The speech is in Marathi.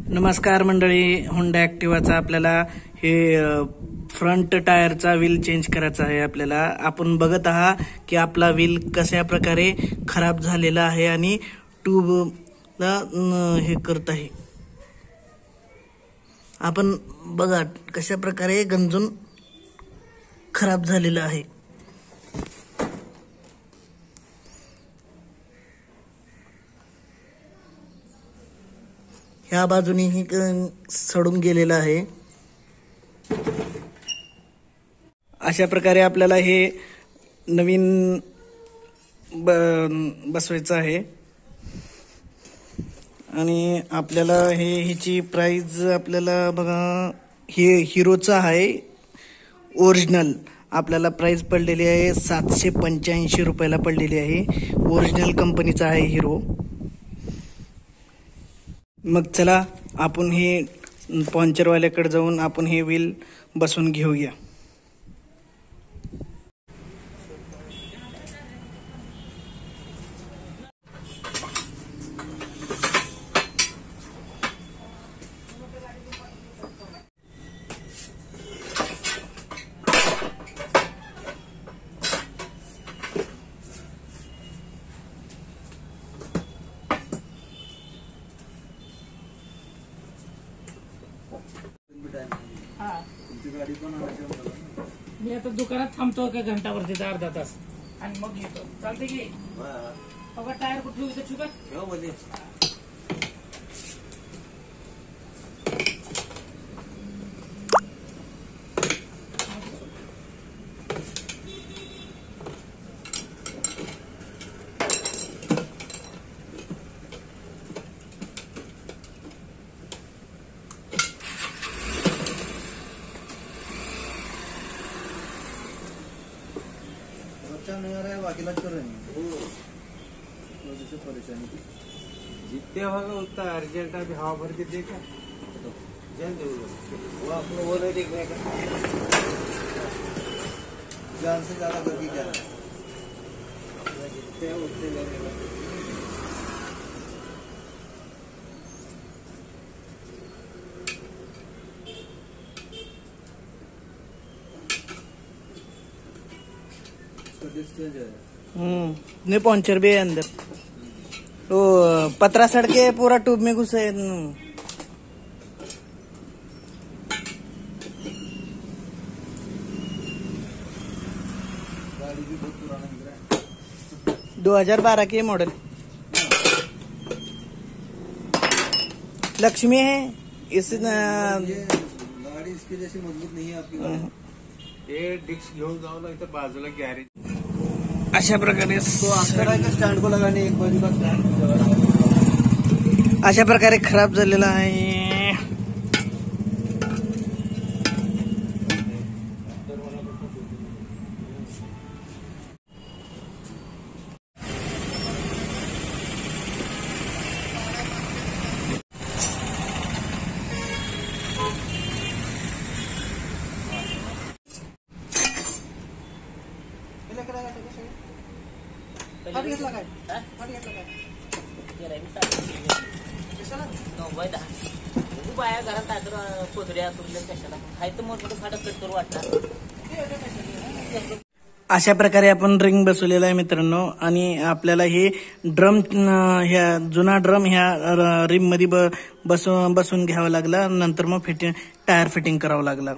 नमस्कार मंडळी, होंडा ऍक्टिवाचा आपल्याला हे फ्रंट टायरचा व्हील चेंज करायचा आहे. आपल्याला आपण बघत आहात की आपला व्हील कशा प्रकारे खराब झालेला आहे आणि ट्यूबला हे करत आहे. आपण बघा कशा प्रकारे गंजून खराब झालेला आहे. ह्या बाजूनेही सडून गेलेला आहे. अशा प्रकारे आपल्याला हे नवीन बसवायचं आहे आणि आपल्याला ह्याची प्राइस आपल्याला बघा, हे हिरोचं आहे ओरिजिनल. आपल्याला प्राइस पडलेली आहे 785 रुपयाला पडलेली आहे. ओरिजिनल कंपनीचा आहे हिरो. मग चला आपण हे पंक्चरवाल्याकडे जाऊन आपण हे व्हील बसवून घेऊया. मी आता दुकानात थांबतो का घंटावरती अर्धा तास आणि मग येतो. चालते की बघा टायर कुठे इथं चुका नहीं आ रहा है, बाकी इलाज कर रहे हैं. से परेशानी जितने होगा उतना अर्जेंट अभी हवा भर के देखा जल्द वो आपको वो नहीं देखने का. जान से ज्यादा करके क्या है, जितने उतने लगेगा. नहीं पंचर भी है अंदर. तो पतरा सड़ के पूरा ट्यूब में घुसे. गाड़ी भी बहुत पुराना दिख रहा है. 2012 की मॉडल लक्ष्मी है. इस ये गाड़ी इसके जैसी मजबूत नहीं है आपकी गाड़ी. ये डिस्क घेऊन जाऊ ना इथं बाजूला गॅरेज. अशा प्रकारे तो आखिर है कि स्टैंड को लगाने, एक बाजू का स्टैंड को लगाना. अशा प्रकारे खराब झालेला आहे. बाया घरात पोतड्या कशाला खायचं मोठं फाटक कट करू वाटतं. अशा प्रकारे आपण रिंग बसवलेला आहे मित्रांनो. आणि आपल्याला हे ड्रम, ह्या जुना ड्रम ह्या रिम मध्ये बसून घ्यावा लागला. नंतर मग टायर फिटिंग करावं लागलं.